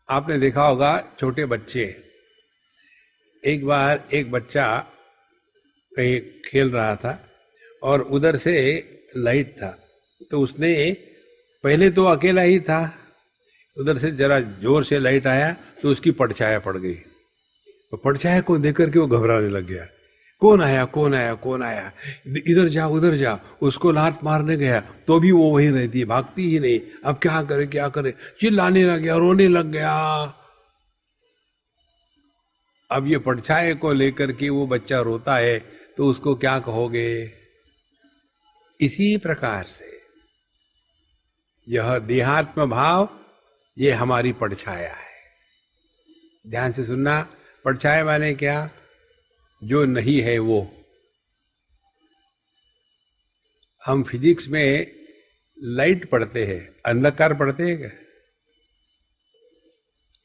आपने देखा होगा छोटे बच्चे, एक बार एक बच्चा कहीं खेल रहा था और उधर से लाइट था, तो उसने पहले तो अकेला ही था, उधर से जरा जोर से लाइट आया तो उसकी परछाया पड़ गई। तो परछाया को देख करके वो घबराने लग गया, कौन आया कौन आया कौन आया, इधर जा उधर जा। उसको लात मारने गया तो भी वो वहीं रहती है, भागती ही नहीं। अब क्या करे क्या करे, चिल्लाने लग गया, रोने लग गया। अब ये परछाए को लेकर के वो बच्चा रोता है तो उसको क्या कहोगे। इसी प्रकार से यह देहात्म भाव, ये हमारी परछाया है। ध्यान से सुनना, परछाया माने क्या, जो नहीं है वो। हम फिजिक्स में लाइट पढ़ते हैं, अंधकार पढ़ते हैं क्या?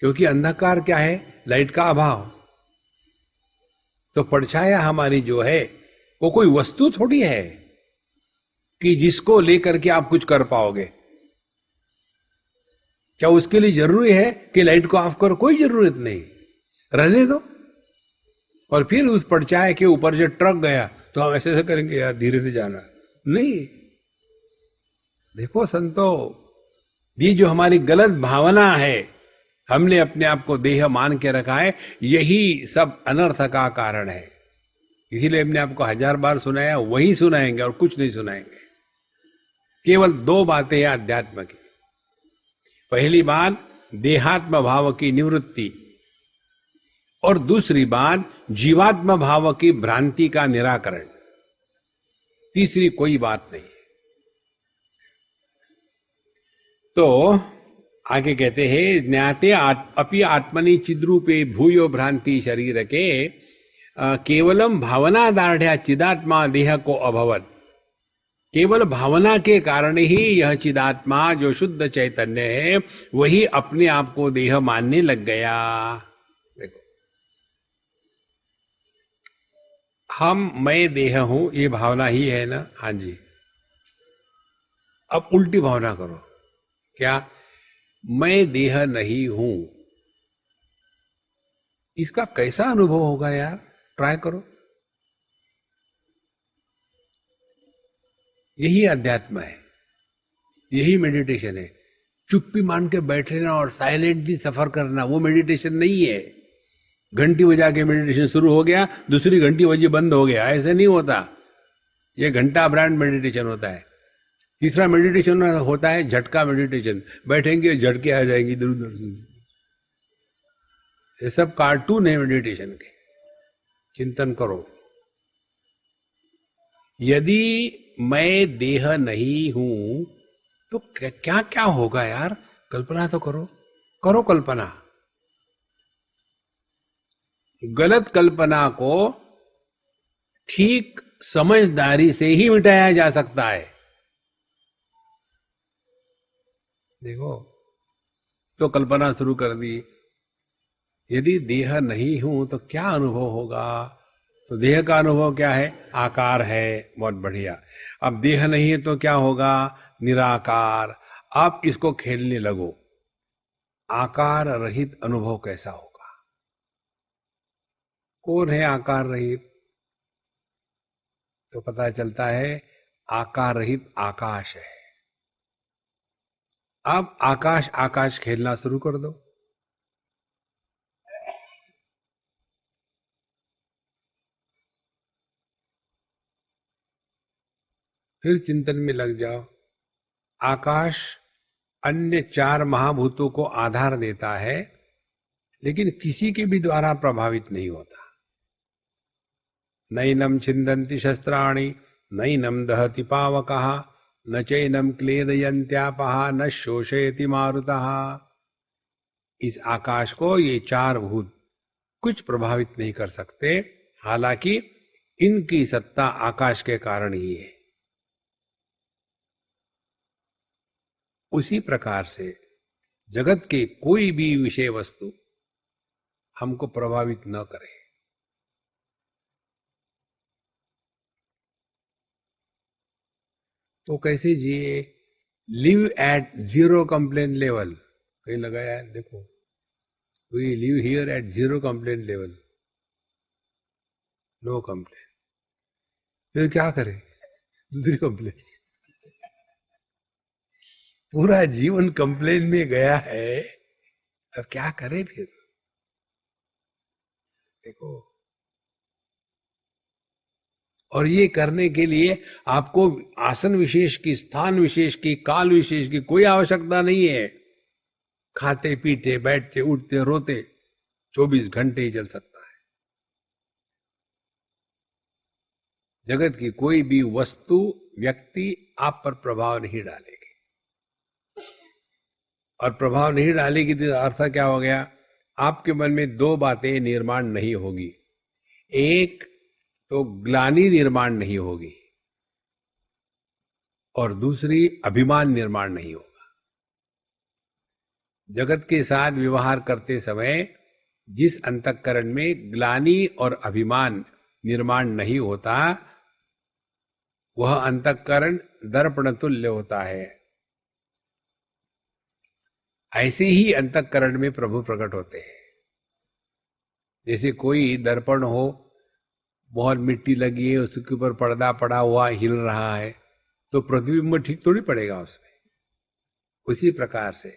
क्योंकि अंधकार क्या है, लाइट का अभाव। तो परछाया हमारी जो है वो कोई वस्तु थोड़ी है कि जिसको लेकर के आप कुछ कर पाओगे। क्या उसके लिए जरूरी है कि लाइट को ऑफ करो? कोई जरूरत नहीं, रहने दो। और फिर उस परछाए के ऊपर जो ट्रक गया तो हम ऐसे करेंगे, यार धीरे से जाना नहीं। देखो संतो, ये जो हमारी गलत भावना है, हमने अपने आप को देह मान के रखा है, यही सब अनर्थ का कारण है। इसीलिए हमने आपको 1000 बार सुनाया, वही सुनाएंगे और कुछ नहीं सुनाएंगे। केवल 2 बातें हैं अध्यात्म की। पहली बात देहात्म भाव की निवृत्ति, और दूसरी बात जीवात्म भाव की भ्रांति का निराकरण। तीसरी कोई बात नहीं। तो आगे कहते हैं, ज्ञाते अपि आत्मनि चिद्रूपे भूयो भ्रांति शरीर के केवलम भावना दाढ़ चिदात्मा देह को अभवत। केवल भावना के कारण ही यह चिदात्मा जो शुद्ध चैतन्य है वही अपने आप को देह मानने लग गया। देखो, मैं देह हूं, ये भावना ही है ना? हाँ जी। अब उल्टी भावना करो, क्या मैं देह नहीं हूं, इसका कैसा अनुभव होगा यार? ट्राई करो। यही अध्यात्म है, यही मेडिटेशन है। चुप्पी मान के बैठ लेना और साइलेंटली सफर करना, वो मेडिटेशन नहीं है। घंटी बजा के मेडिटेशन शुरू हो गया, दूसरी घंटी बजी बंद हो गया, ऐसे नहीं होता। ये घंटा ब्रांड मेडिटेशन होता है। तीसरा मेडिटेशन होता है झटका मेडिटेशन, बैठेंगे झटके आ जाएंगे इधर उधर से। ये सब कार्टून है मेडिटेशन के। चिंतन करो, यदि मैं देह नहीं हूं तो क्या क्या होगा यार? कल्पना तो करो, करो कल्पना। गलत कल्पना को ठीक समझदारी से ही मिटाया जा सकता है। देखो, तो कल्पना शुरू कर दी, यदि देह नहीं हूं तो क्या अनुभव होगा? तो देह का अनुभव क्या है? आकार है, बहुत बढ़िया। अब देह नहीं है तो क्या होगा? निराकार। आप इसको खेलने लगो, आकार रहित अनुभव कैसा होगा? कौन है आकार रहित? तो पता चलता है आकार रहित आकाश है। अब आकाश आकाश खेलना शुरू कर दो। फिर चिंतन में लग जाओ। आकाश अन्य 4 महाभूतों को आधार देता है, लेकिन किसी के भी द्वारा प्रभावित नहीं होता। नैनम छिन्दन्ति शस्त्राणि, नैनम दहति पावकः, न चैनम क्लेदयन्त्यापः, न शोषयति मारुतः। इस आकाश को ये 4 भूत कुछ प्रभावित नहीं कर सकते, हालांकि इनकी सत्ता आकाश के कारण ही है। उसी प्रकार से जगत के कोई भी विषय वस्तु हमको प्रभावित न करे। तो कैसे जिए? Live at 0 complain level. कहीं लगाया है देखो, we live here at 0 complaint level, no complaint. फिर क्या करें? दूसरी कंप्लेंट। पूरा जीवन कंप्लेन में गया है, अब क्या करें फिर? देखो, और ये करने के लिए आपको आसन विशेष की, स्थान विशेष की, काल विशेष की कोई आवश्यकता नहीं है। खाते पीते बैठते उठते रोते 24 घंटे ही चल सकता है। जगत की कोई भी वस्तु, व्यक्ति आप पर प्रभाव नहीं डालेगी। और प्रभाव नहीं डालेगी तो अर्थ क्या हो गया? आपके मन में दो बातें निर्माण नहीं होगी। एक तो ग्लानि निर्माण नहीं होगी, और दूसरी अभिमान निर्माण नहीं होगा। जगत के साथ व्यवहार करते समय जिस अंतःकरण में ग्लानि और अभिमान निर्माण नहीं होता, वह अंतःकरण दर्पण तुल्य होता है। ऐसे ही अंतःकरण में प्रभु प्रकट होते हैं। जैसे कोई दर्पण हो, बहुत मिट्टी लगी है, उसके ऊपर पर्दा पड़ा हुआ हिल रहा है, तो प्रतिबिंब ठीक थोड़ी पड़ेगा उसमें। उसी प्रकार से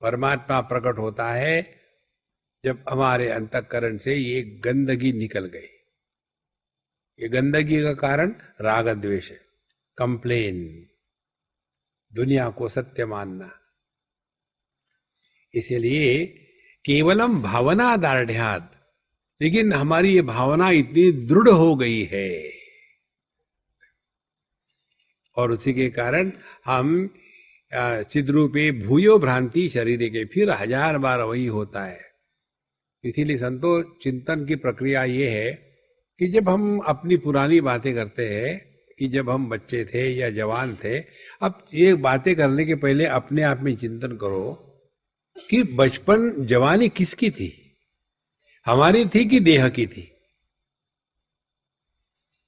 परमात्मा प्रकट होता है जब हमारे अंतःकरण से ये गंदगी निकल गई। ये गंदगी का कारण राग द्वेष है, कंप्लेन, दुनिया को सत्य मानना। इसलिए केवलम भावना दार्ढ्यात्, लेकिन हमारी ये भावना इतनी दृढ़ हो गई है, और उसी के कारण हम चिद्रूपे भूयो भ्रांति शरीर के, फिर 1000 बार वही होता है। इसीलिए संतो चिंतन की प्रक्रिया ये है कि जब हम अपनी पुरानी बातें करते हैं कि जब हम बच्चे थे या जवान थे, अब ये बातें करने के पहले अपने आप में चिंतन करो कि बचपन जवानी किसकी थी? हमारी थी कि देह की थी?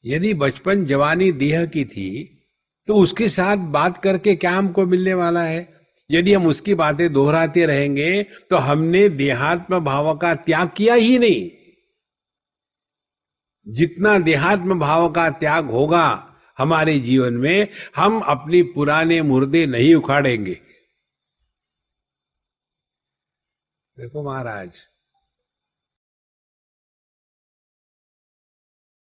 यदि बचपन जवानी देह की थी तो उसके साथ बात करके क्या हमको मिलने वाला है? यदि हम उसकी बातें दोहराते रहेंगे तो हमने देहात्म भाव का त्याग किया ही नहीं। जितना देहात्म भाव का त्याग होगा हमारे जीवन में, हम अपनी पुराने मुर्दे नहीं उखाड़ेंगे। देखो महाराज,